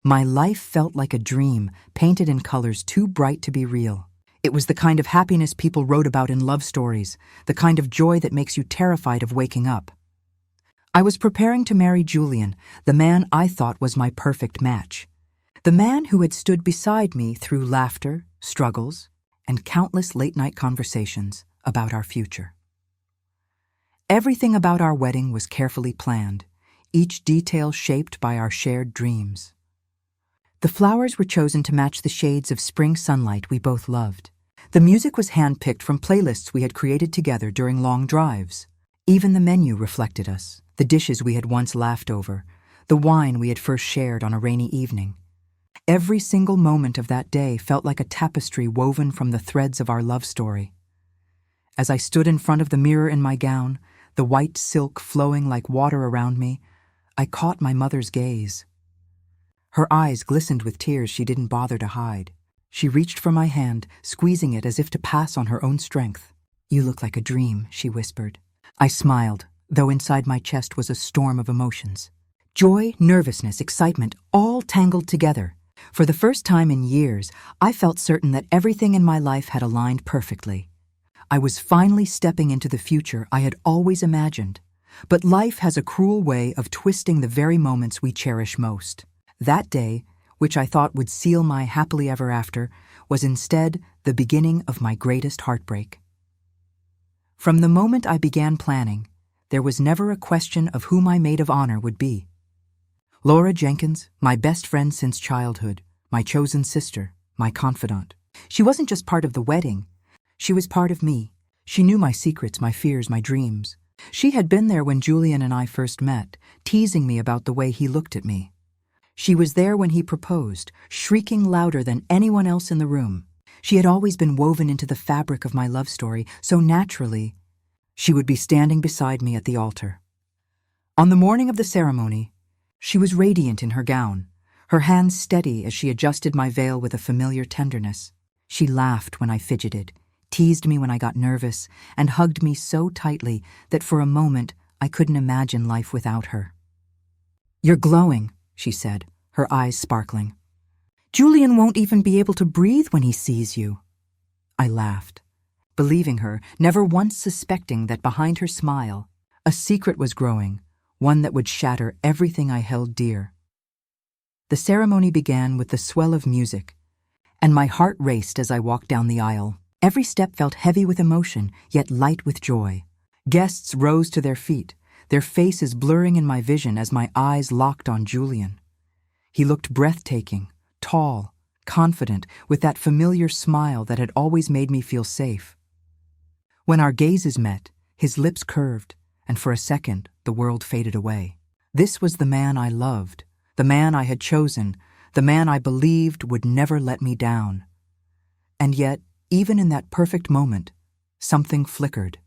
My life felt like a dream, painted in colors too bright to be real. It was the kind of happiness people wrote about in love stories, the kind of joy that makes you terrified of waking up. I was preparing to marry Julian, the man I thought was my perfect match. The man who had stood beside me through laughter, struggles, and countless late-night conversations about our future. Everything about our wedding was carefully planned, each detail shaped by our shared dreams. The flowers were chosen to match the shades of spring sunlight we both loved. The music was hand-picked from playlists we had created together during long drives. Even the menu reflected us, the dishes we had once laughed over, the wine we had first shared on a rainy evening. Every single moment of that day felt like a tapestry woven from the threads of our love story. As I stood in front of the mirror in my gown, the white silk flowing like water around me, I caught my mother's gaze. Her eyes glistened with tears she didn't bother to hide. She reached for my hand, squeezing it as if to pass on her own strength. "You look like a dream," she whispered. I smiled, though inside my chest was a storm of emotions. Joy, nervousness, excitement, all tangled together. For the first time in years, I felt certain that everything in my life had aligned perfectly. I was finally stepping into the future I had always imagined. But life has a cruel way of twisting the very moments we cherish most. That day, which I thought would seal my happily ever after, was instead the beginning of my greatest heartbreak. From the moment I began planning, there was never a question of who my maid of honor would be. Laura Jenkins, my best friend since childhood, my chosen sister, my confidant. She wasn't just part of the wedding. She was part of me. She knew my secrets, my fears, my dreams. She had been there when Julian and I first met, teasing me about the way he looked at me. She was there when he proposed, shrieking louder than anyone else in the room. She had always been woven into the fabric of my love story, so naturally, she would be standing beside me at the altar. On the morning of the ceremony, she was radiant in her gown, her hands steady as she adjusted my veil with a familiar tenderness. She laughed when I fidgeted, teased me when I got nervous, and hugged me so tightly that for a moment I couldn't imagine life without her. "You're glowing," she said, her eyes sparkling. "Julian won't even be able to breathe when he sees you." I laughed, believing her, never once suspecting that behind her smile, a secret was growing, one that would shatter everything I held dear. The ceremony began with the swell of music, and my heart raced as I walked down the aisle. Every step felt heavy with emotion, yet light with joy. Guests rose to their feet, their faces blurring in my vision as my eyes locked on Julian. He looked breathtaking, tall, confident, with that familiar smile that had always made me feel safe. When our gazes met, his lips curved, and for a second the world faded away. This was the man I loved, the man I had chosen, the man I believed would never let me down. And yet, even in that perfect moment, something flickered.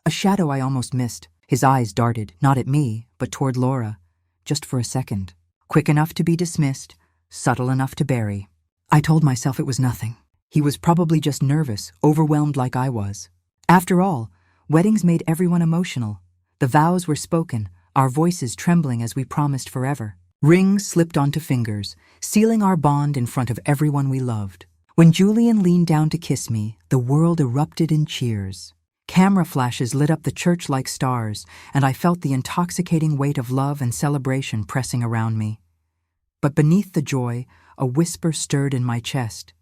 A shadow I almost missed. His eyes darted, not at me, but toward Laura, just for a second. Quick enough to be dismissed, subtle enough to bury. I told myself it was nothing. He was probably just nervous, overwhelmed like I was. After all, weddings made everyone emotional. The vows were spoken, our voices trembling as we promised forever. Rings slipped onto fingers, sealing our bond in front of everyone we loved. When Julian leaned down to kiss me, the world erupted in cheers. Camera flashes lit up the church-like stars, and I felt the intoxicating weight of love and celebration pressing around me. But beneath the joy, a whisper stirred in my chest.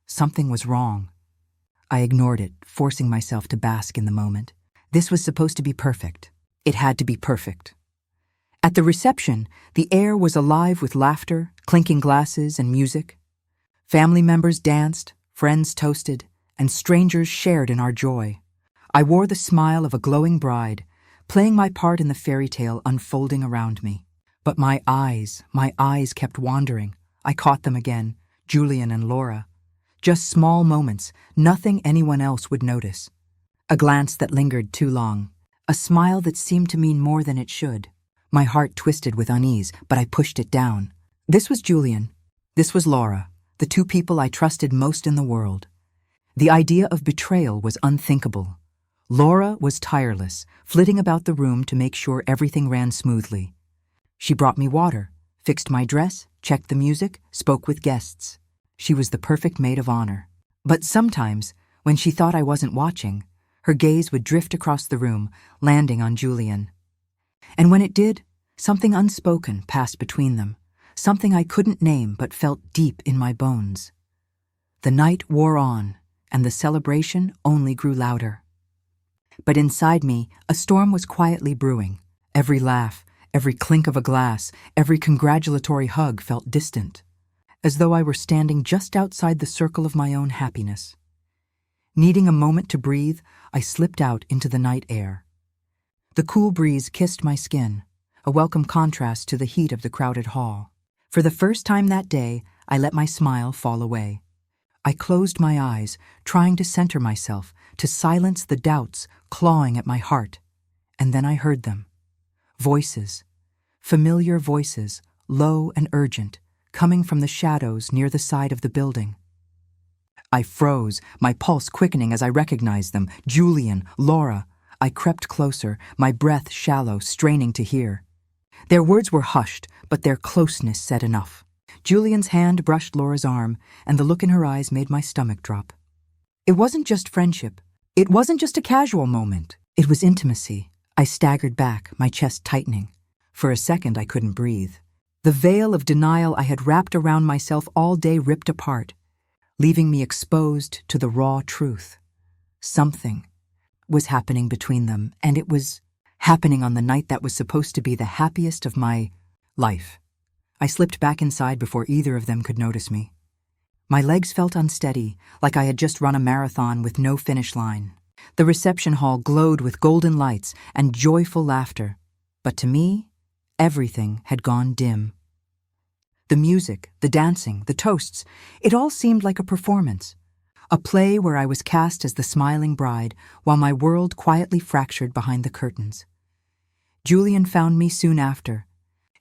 Something was wrong. I ignored it, forcing myself to bask in the moment. This was supposed to be perfect. It had to be perfect. At the reception, the air was alive with laughter, clinking glasses, and music. Family members danced, friends toasted, and strangers shared in our joy. I wore the smile of a glowing bride, playing my part in the fairy tale unfolding around me. But my eyes kept wandering. I caught them again, Julian and Laura. Just small moments, nothing anyone else would notice. A glance that lingered too long. A smile that seemed to mean more than it should. My heart twisted with unease, but I pushed it down. This was Julian. This was Laura, the two people I trusted most in the world. The idea of betrayal was unthinkable. Laura was tireless, flitting about the room to make sure everything ran smoothly. She brought me water, fixed my dress, checked the music, spoke with guests. She was the perfect maid of honor. But sometimes, when she thought I wasn't watching, her gaze would drift across the room, landing on Julian. And when it did, something unspoken passed between them, something I couldn't name but felt deep in my bones. The night wore on, and the celebration only grew louder. But inside me, a storm was quietly brewing. Every laugh, every clink of a glass, every congratulatory hug felt distant, as though I were standing just outside the circle of my own happiness. Needing a moment to breathe, I slipped out into the night air. The cool breeze kissed my skin, a welcome contrast to the heat of the crowded hall. For the first time that day, I let my smile fall away. I closed my eyes, trying to center myself, to silence the doubts clawing at my heart. And then I heard them. Voices. Familiar voices, low and urgent, coming from the shadows near the side of the building. I froze, my pulse quickening as I recognized them. Julian, Laura. I crept closer, my breath shallow, straining to hear. Their words were hushed, but their closeness said enough. Julian's hand brushed Laura's arm, and the look in her eyes made my stomach drop. It wasn't just friendship. It wasn't just a casual moment. It was intimacy. I staggered back, my chest tightening. For a second, I couldn't breathe. The veil of denial I had wrapped around myself all day ripped apart, leaving me exposed to the raw truth. Something was happening between them, and it was happening on the night that was supposed to be the happiest of my life. I slipped back inside before either of them could notice me. My legs felt unsteady, like I had just run a marathon with no finish line. The reception hall glowed with golden lights and joyful laughter, but to me, everything had gone dim. The music, the dancing, the toasts, it all seemed like a performance. A play where I was cast as the smiling bride, while my world quietly fractured behind the curtains. Julian found me soon after,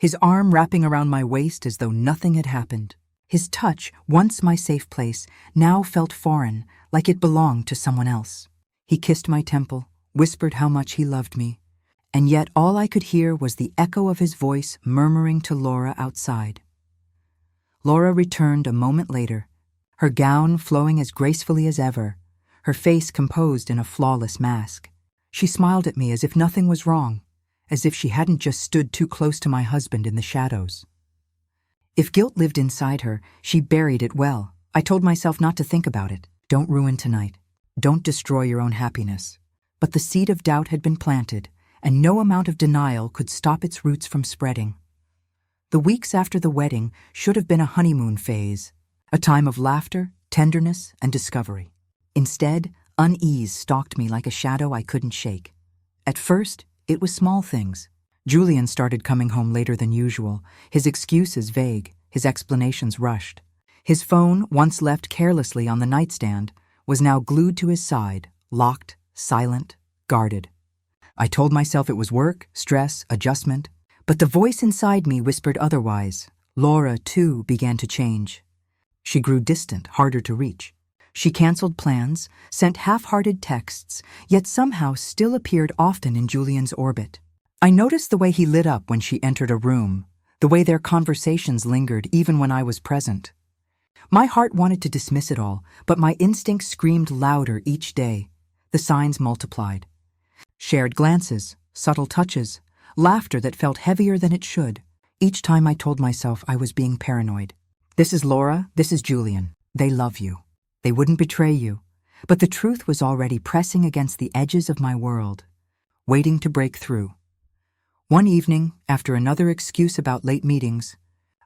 his arm wrapping around my waist as though nothing had happened. His touch, once my safe place, now felt foreign, like it belonged to someone else. He kissed my temple, whispered how much he loved me, and yet all I could hear was the echo of his voice murmuring to Laura outside. Laura returned a moment later, her gown flowing as gracefully as ever, her face composed in a flawless mask. She smiled at me as if nothing was wrong, as if she hadn't just stood too close to my husband in the shadows. If guilt lived inside her, she buried it well. I told myself not to think about it. Don't ruin tonight. Don't destroy your own happiness. But the seed of doubt had been planted, and no amount of denial could stop its roots from spreading. The weeks after the wedding should have been a honeymoon phase, a time of laughter, tenderness, and discovery. Instead, unease stalked me like a shadow I couldn't shake. At first, it was small things. Julian started coming home later than usual, his excuses vague, his explanations rushed. His phone, once left carelessly on the nightstand, was now glued to his side, locked, silent, guarded. I told myself it was work, stress, adjustment, but the voice inside me whispered otherwise. Laura, too, began to change. She grew distant, harder to reach. She canceled plans, sent half-hearted texts, yet somehow still appeared often in Julian's orbit. I noticed the way he lit up when she entered a room, the way their conversations lingered even when I was present. My heart wanted to dismiss it all, but my instincts screamed louder each day. The signs multiplied. Shared glances, subtle touches, laughter that felt heavier than it should. Each time I told myself I was being paranoid. This is Laura, this is Julian. They love you. They wouldn't betray you. But the truth was already pressing against the edges of my world, waiting to break through. One evening, after another excuse about late meetings,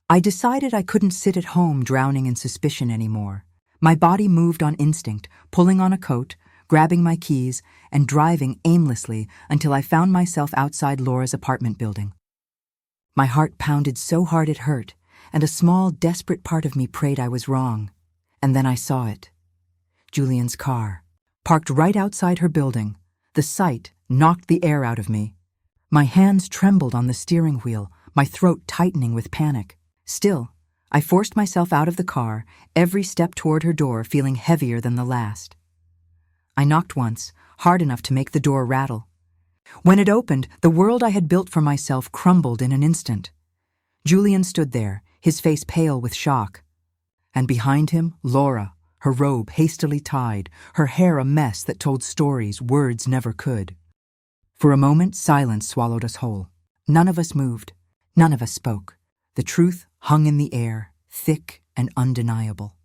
I decided I couldn't sit at home drowning in suspicion anymore. My body moved on instinct, pulling on a coat, grabbing my keys, and driving aimlessly until I found myself outside Laura's apartment building. My heart pounded so hard it hurt, and a small, desperate part of me prayed I was wrong. And then I saw it. Julian's car, parked right outside her building. The sight knocked the air out of me. My hands trembled on the steering wheel, my throat tightening with panic. Still, I forced myself out of the car, every step toward her door feeling heavier than the last. I knocked once, hard enough to make the door rattle. When it opened, the world I had built for myself crumbled in an instant. Julian stood there, his face pale with shock. And behind him, Laura, her robe hastily tied, her hair a mess that told stories words never could. For a moment, silence swallowed us whole. None of us moved. None of us spoke. The truth hung in the air, thick and undeniable.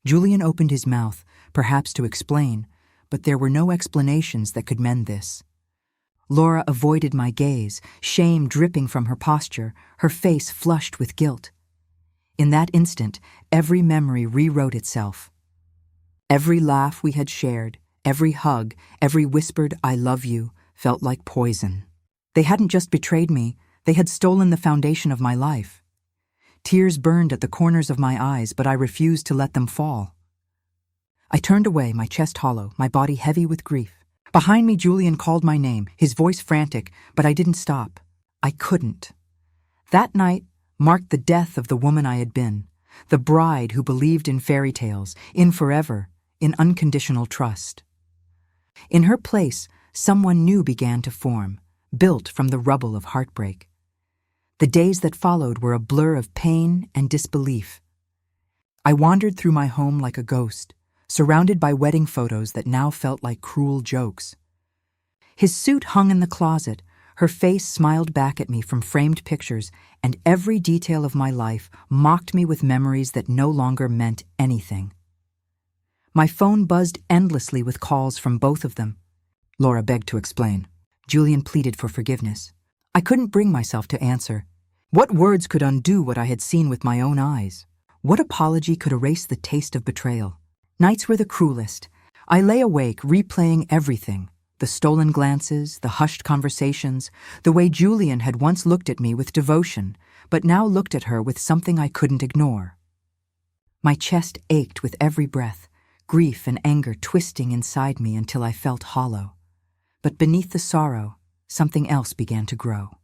Julian opened his mouth, perhaps to explain, but there were no explanations that could mend this. Laura avoided my gaze, shame dripping from her posture, her face flushed with guilt. In that instant, every memory rewrote itself. Every laugh we had shared, every hug, every whispered "I love you" felt like poison. They hadn't just betrayed me, they had stolen the foundation of my life. Tears burned at the corners of my eyes, but I refused to let them fall. I turned away, my chest hollow, my body heavy with grief. Behind me, Julian called my name, his voice frantic, but I didn't stop. I couldn't. That night marked the death of the woman I had been, the bride who believed in fairy tales, in forever, in unconditional trust. In her place, someone new began to form, built from the rubble of heartbreak. The days that followed were a blur of pain and disbelief. I wandered through my home like a ghost, surrounded by wedding photos that now felt like cruel jokes. His suit hung in the closet, her face smiled back at me from framed pictures, and every detail of my life mocked me with memories that no longer meant anything. My phone buzzed endlessly with calls from both of them. Laura begged to explain. Julian pleaded for forgiveness. I couldn't bring myself to answer. What words could undo what I had seen with my own eyes? What apology could erase the taste of betrayal? Nights were the cruelest. I lay awake, replaying everything. The stolen glances, the hushed conversations, the way Julian had once looked at me with devotion, but now looked at her with something I couldn't ignore. My chest ached with every breath, grief and anger twisting inside me until I felt hollow. But beneath the sorrow, something else began to grow.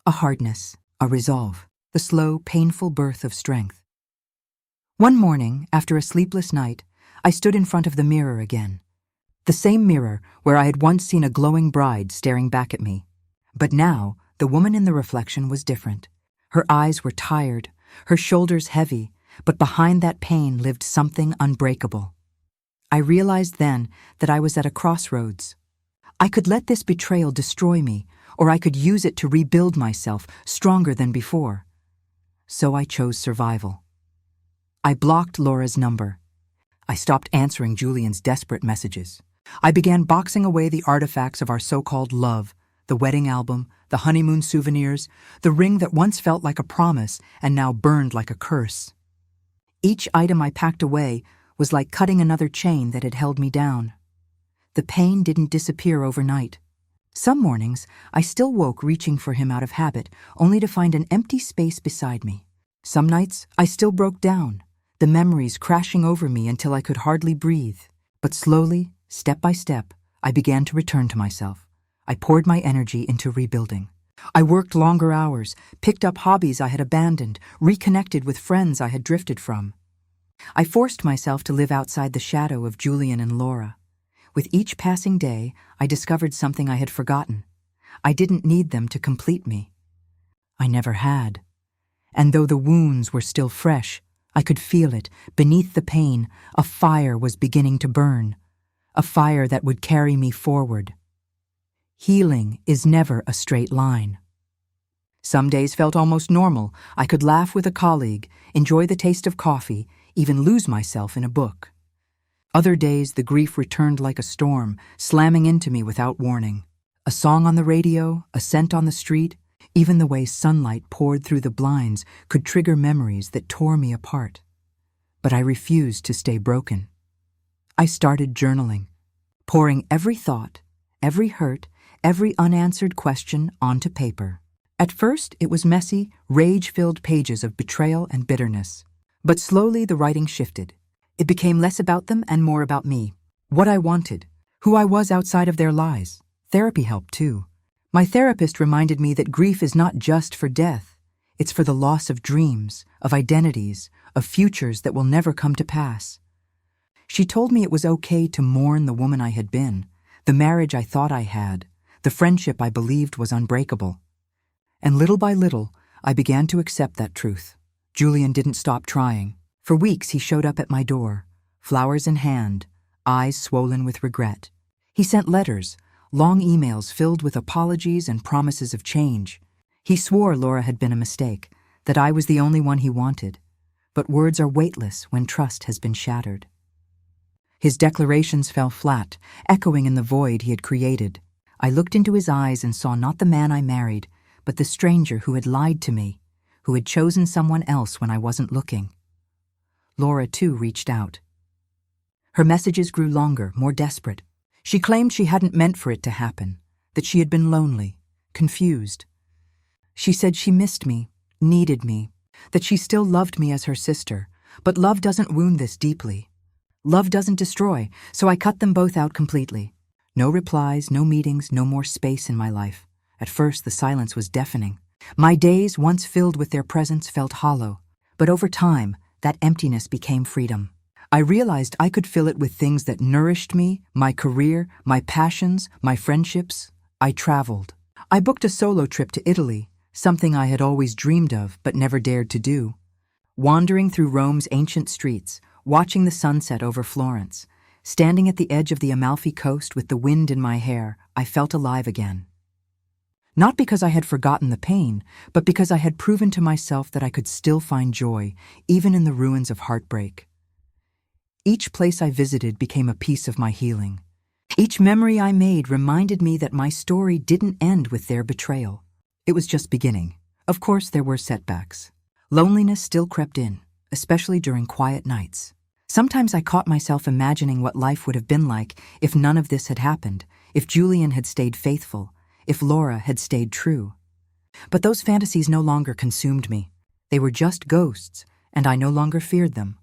A hardness, a resolve, the slow, painful birth of strength. One morning, after a sleepless night, I stood in front of the mirror again. The same mirror where I had once seen a glowing bride staring back at me. But now, the woman in the reflection was different. Her eyes were tired, her shoulders heavy, but behind that pain lived something unbreakable. I realized then that I was at a crossroads. I could let this betrayal destroy me, or I could use it to rebuild myself, stronger than before. So I chose survival. I blocked Laura's number. I stopped answering Julian's desperate messages. I began boxing away the artifacts of our so-called love, the wedding album, the honeymoon souvenirs, the ring that once felt like a promise and now burned like a curse. Each item I packed away was like cutting another chain that had held me down. The pain didn't disappear overnight. Some mornings, I still woke reaching for him out of habit, only to find an empty space beside me. Some nights, I still broke down, the memories crashing over me until I could hardly breathe. But slowly, step by step, I began to return to myself. I poured my energy into rebuilding. I worked longer hours, picked up hobbies I had abandoned, reconnected with friends I had drifted from. I forced myself to live outside the shadow of Julian and Laura. With each passing day, I discovered something I had forgotten. I didn't need them to complete me. I never had. And though the wounds were still fresh, I could feel it. Beneath the pain, a fire was beginning to burn. A fire that would carry me forward. Healing is never a straight line. Some days felt almost normal. I could laugh with a colleague, enjoy the taste of coffee, even lose myself in a book. Other days, the grief returned like a storm, slamming into me without warning. A song on the radio, a scent on the street, even the way sunlight poured through the blinds could trigger memories that tore me apart. But I refused to stay broken. I started journaling, pouring every thought, every hurt, every unanswered question onto paper. At first, it was messy, rage-filled pages of betrayal and bitterness. But slowly the writing shifted. It became less about them and more about me. What I wanted, who I was outside of their lies. Therapy helped too. My therapist reminded me that grief is not just for death. It's for the loss of dreams, of identities, of futures that will never come to pass. She told me it was okay to mourn the woman I had been, the marriage I thought I had, the friendship I believed was unbreakable. And little by little, I began to accept that truth. Julian didn't stop trying. For weeks he showed up at my door, flowers in hand, eyes swollen with regret. He sent letters, long emails filled with apologies and promises of change. He swore Laura had been a mistake, that I was the only one he wanted. But words are weightless when trust has been shattered. His declarations fell flat, echoing in the void he had created. I looked into his eyes and saw not the man I married, but the stranger who had lied to me, who had chosen someone else when I wasn't looking. Laura, too, reached out. Her messages grew longer, more desperate. She claimed she hadn't meant for it to happen, that she had been lonely, confused. She said she missed me, needed me, that she still loved me as her sister, but love doesn't wound this deeply. Love doesn't destroy, so I cut them both out completely. No replies, no meetings, no more space in my life. At first, the silence was deafening. My days, once filled with their presence, felt hollow. But over time, that emptiness became freedom. I realized I could fill it with things that nourished me, my career, my passions, my friendships. I traveled. I booked a solo trip to Italy, something I had always dreamed of but never dared to do. Wandering through Rome's ancient streets, watching the sunset over Florence, standing at the edge of the Amalfi Coast with the wind in my hair, I felt alive again. Not because I had forgotten the pain, but because I had proven to myself that I could still find joy, even in the ruins of heartbreak. Each place I visited became a piece of my healing. Each memory I made reminded me that my story didn't end with their betrayal. It was just beginning. Of course, there were setbacks. Loneliness still crept in, especially during quiet nights. Sometimes I caught myself imagining what life would have been like if none of this had happened, if Julian had stayed faithful, if Laura had stayed true. But those fantasies no longer consumed me. They were just ghosts, and I no longer feared them.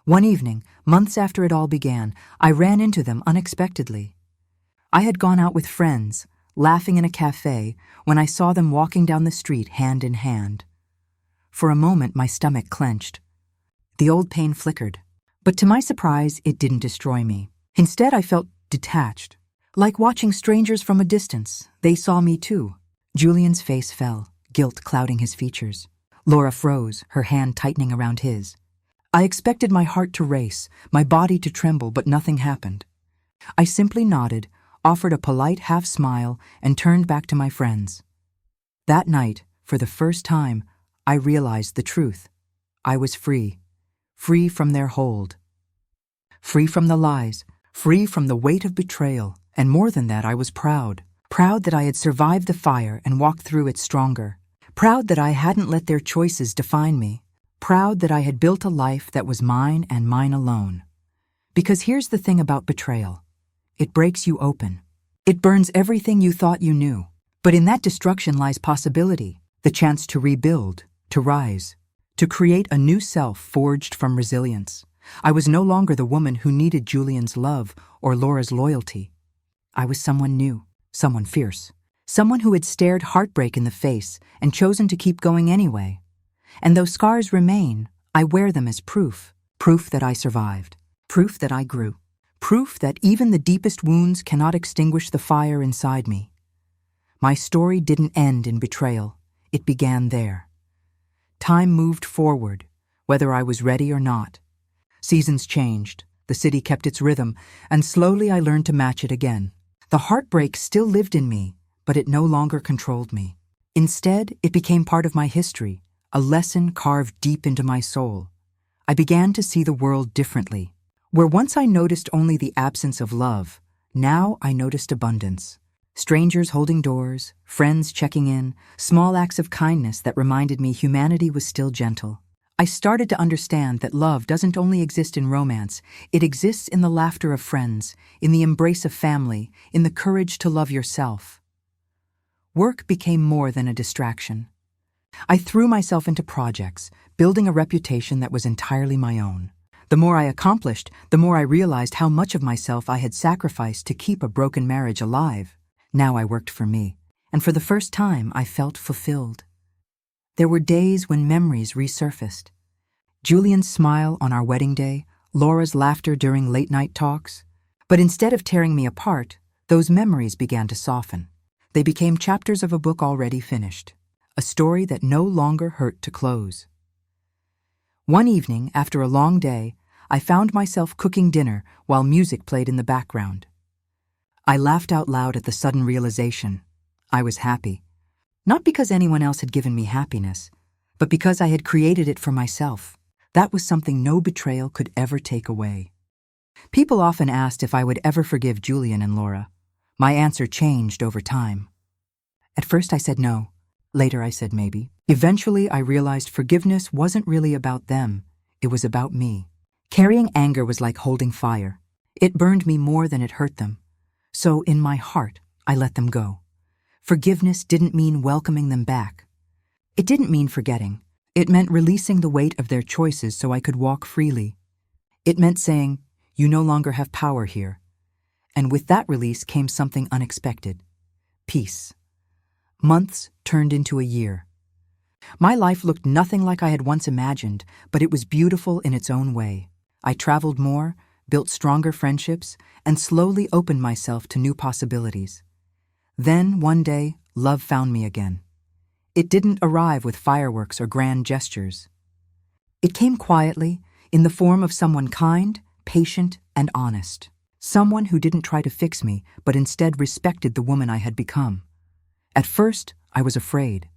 One evening, months after it all began, I ran into them unexpectedly. I had gone out with friends, laughing in a cafe, when I saw them walking down the street hand in hand. For a moment, my stomach clenched. The old pain flickered, but to my surprise, it didn't destroy me. Instead, I felt detached. Like watching strangers from a distance, they saw me too. Julian's face fell, guilt clouding his features. Laura froze, her hand tightening around his. I expected my heart to race, my body to tremble, but nothing happened. I simply nodded, offered a polite half-smile, and turned back to my friends. That night, for the first time, I realized the truth. I was free. Free from their hold. Free from the lies. Free from the weight of betrayal. And more than that, I was proud. Proud that I had survived the fire and walked through it stronger. Proud that I hadn't let their choices define me. Proud that I had built a life that was mine and mine alone. Because here's the thing about betrayal. It breaks you open. It burns everything you thought you knew. But in that destruction lies possibility, the chance to rebuild, to rise, to create a new self forged from resilience. I was no longer the woman who needed Julian's love or Laura's loyalty. I was someone new, someone fierce, someone who had stared heartbreak in the face and chosen to keep going anyway. And though scars remain, I wear them as proof that I survived, proof that I grew, proof that even the deepest wounds cannot extinguish the fire inside me. My story didn't end in betrayal, it began there. Time moved forward, whether I was ready or not. Seasons changed, the city kept its rhythm, and slowly I learned to match it again. The heartbreak still lived in me, but it no longer controlled me. Instead, it became part of my history, a lesson carved deep into my soul. I began to see the world differently. Where once I noticed only the absence of love, now I noticed abundance. Strangers holding doors, friends checking in, small acts of kindness that reminded me humanity was still gentle. I started to understand that love doesn't only exist in romance, it exists in the laughter of friends, in the embrace of family, in the courage to love yourself. Work became more than a distraction. I threw myself into projects, building a reputation that was entirely my own. The more I accomplished, the more I realized how much of myself I had sacrificed to keep a broken marriage alive. Now I worked for me, and for the first time I felt fulfilled. There were days when memories resurfaced. Julian's smile on our wedding day, Laura's laughter during late-night talks. But instead of tearing me apart, those memories began to soften. They became chapters of a book already finished. a story that no longer hurt to close. One evening, after a long day, I found myself cooking dinner while music played in the background. I laughed out loud at the sudden realization. I was happy. Not because anyone else had given me happiness, but because I had created it for myself. That was something no betrayal could ever take away. People often asked if I would ever forgive Julian and Laura. My answer changed over time. At first I said no. Later I said maybe. Eventually I realized forgiveness wasn't really about them. It was about me. Carrying anger was like holding fire. It burned me more than it hurt them. So in my heart, I let them go. Forgiveness didn't mean welcoming them back. It didn't mean forgetting. It meant releasing the weight of their choices so I could walk freely. It meant saying, "You no longer have power here." And with that release came something unexpected. Peace. Months turned into a year. My life looked nothing like I had once imagined, but it was beautiful in its own way. I traveled more, built stronger friendships, and slowly opened myself to new possibilities. Then, one day, love found me again. It didn't arrive with fireworks or grand gestures. It came quietly, in the form of someone kind, patient, and honest. Someone who didn't try to fix me, but instead respected the woman I had become. At first, I was afraid.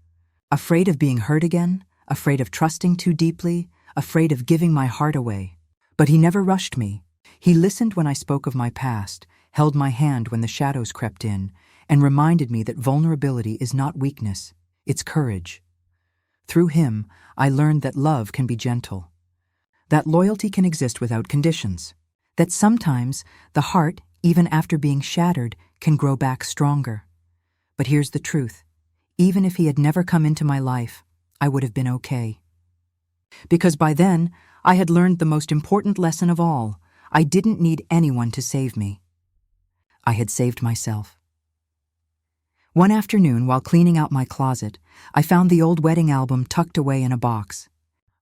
Afraid of being hurt again, afraid of trusting too deeply, afraid of giving my heart away. But he never rushed me. He listened when I spoke of my past, held my hand when the shadows crept in, and reminded me that vulnerability is not weakness, it's courage. Through him, I learned that love can be gentle, that loyalty can exist without conditions, that sometimes the heart, even after being shattered, can grow back stronger. But here's the truth. Even if he had never come into my life, I would have been okay. Because by then, I had learned the most important lesson of all. I didn't need anyone to save me. I had saved myself. One afternoon, while cleaning out my closet, I found the old wedding album tucked away in a box.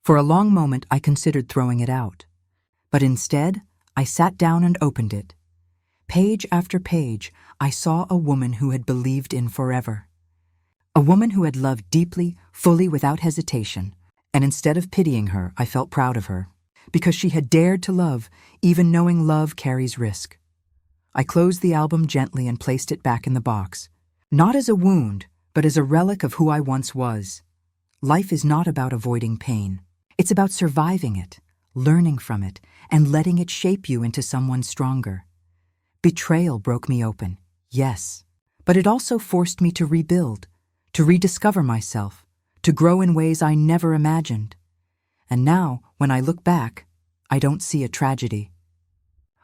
For a long moment, I considered throwing it out. But instead, I sat down and opened it. Page after page, I saw a woman who had believed in forever. A woman who had loved deeply, fully, without hesitation. And instead of pitying her, I felt proud of her. Because she had dared to love, even knowing love carries risk. I closed the album gently and placed it back in the box. Not as a wound, but as a relic of who I once was. Life is not about avoiding pain. It's about surviving it, learning from it, and letting it shape you into someone stronger. Betrayal broke me open, yes, but it also forced me to rebuild, to rediscover myself, to grow in ways I never imagined. And now, when I look back, I don't see a tragedy.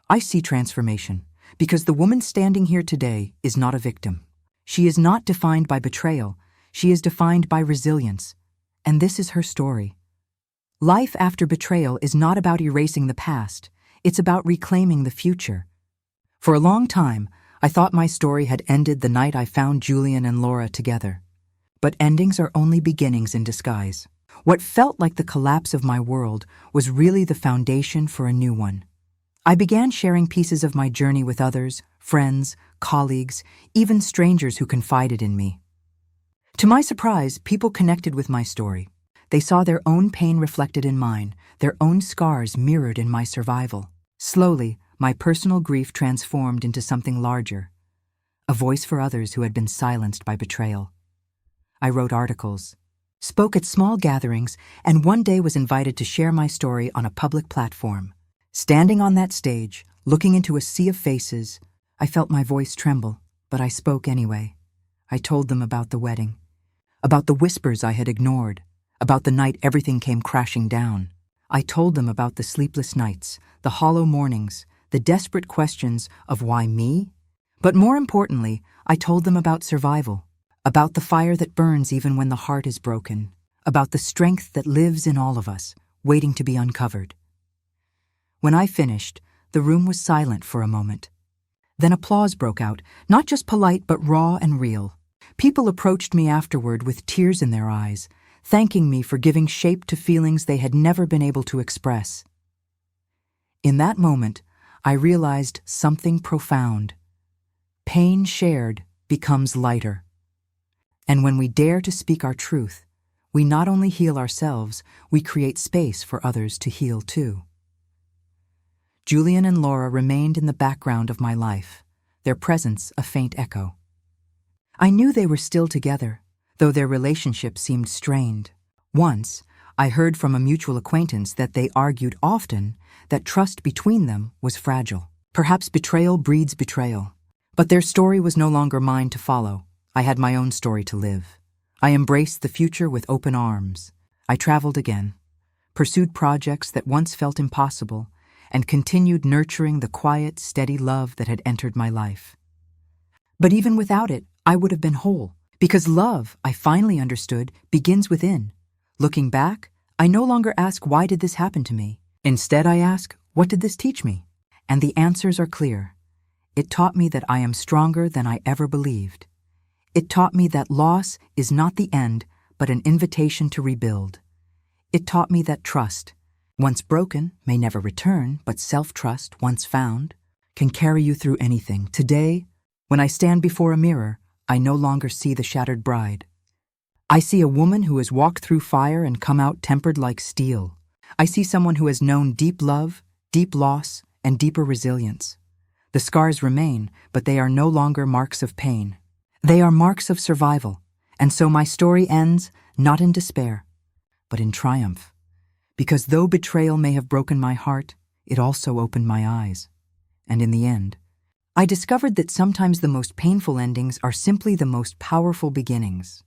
I see transformation, because the woman standing here today is not a victim. She is not defined by betrayal, she is defined by resilience, and this is her story. Life after betrayal is not about erasing the past, it's about reclaiming the future. For a long time, I thought my story had ended the night I found Julian and Laura together. But endings are only beginnings in disguise. What felt like the collapse of my world was really the foundation for a new one. I began sharing pieces of my journey with others, friends, colleagues, even strangers who confided in me. To my surprise, people connected with my story. They saw their own pain reflected in mine, their own scars mirrored in my survival. Slowly, my personal grief transformed into something larger, a voice for others who had been silenced by betrayal. I wrote articles, spoke at small gatherings, and one day was invited to share my story on a public platform. Standing on that stage, looking into a sea of faces, I felt my voice tremble, but I spoke anyway. I told them about the wedding, about the whispers I had ignored, about the night everything came crashing down. I told them about the sleepless nights, the hollow mornings, the desperate questions of why me? But more importantly, I told them about survival, about the fire that burns even when the heart is broken, about the strength that lives in all of us, waiting to be uncovered. When I finished, the room was silent for a moment. Then applause broke out, not just polite but raw and real. People approached me afterward with tears in their eyes, thanking me for giving shape to feelings they had never been able to express. In that moment, I realized something profound. Pain shared becomes lighter. And when we dare to speak our truth, we not only heal ourselves, we create space for others to heal too. Julian and Laura remained in the background of my life, their presence a faint echo. I knew they were still together, though their relationship seemed strained. Once, I heard from a mutual acquaintance that they argued often, that trust between them was fragile. Perhaps betrayal breeds betrayal. But their story was no longer mine to follow. I had my own story to live. I embraced the future with open arms. I traveled again, pursued projects that once felt impossible, and continued nurturing the quiet, steady love that had entered my life. But even without it, I would have been whole, because love, I finally understood, begins within. Looking back, I no longer ask, why did this happen to me? Instead, I ask, what did this teach me? And the answers are clear. It taught me that I am stronger than I ever believed. It taught me that loss is not the end, but an invitation to rebuild. It taught me that trust, once broken, may never return, but self-trust, once found, can carry you through anything. Today, when I stand before a mirror, I no longer see the shattered bride. I see a woman who has walked through fire and come out tempered like steel. I see someone who has known deep love, deep loss, and deeper resilience. The scars remain, but they are no longer marks of pain. They are marks of survival, and so my story ends not in despair, but in triumph. Because though betrayal may have broken my heart, it also opened my eyes. And in the end, I discovered that sometimes the most painful endings are simply the most powerful beginnings.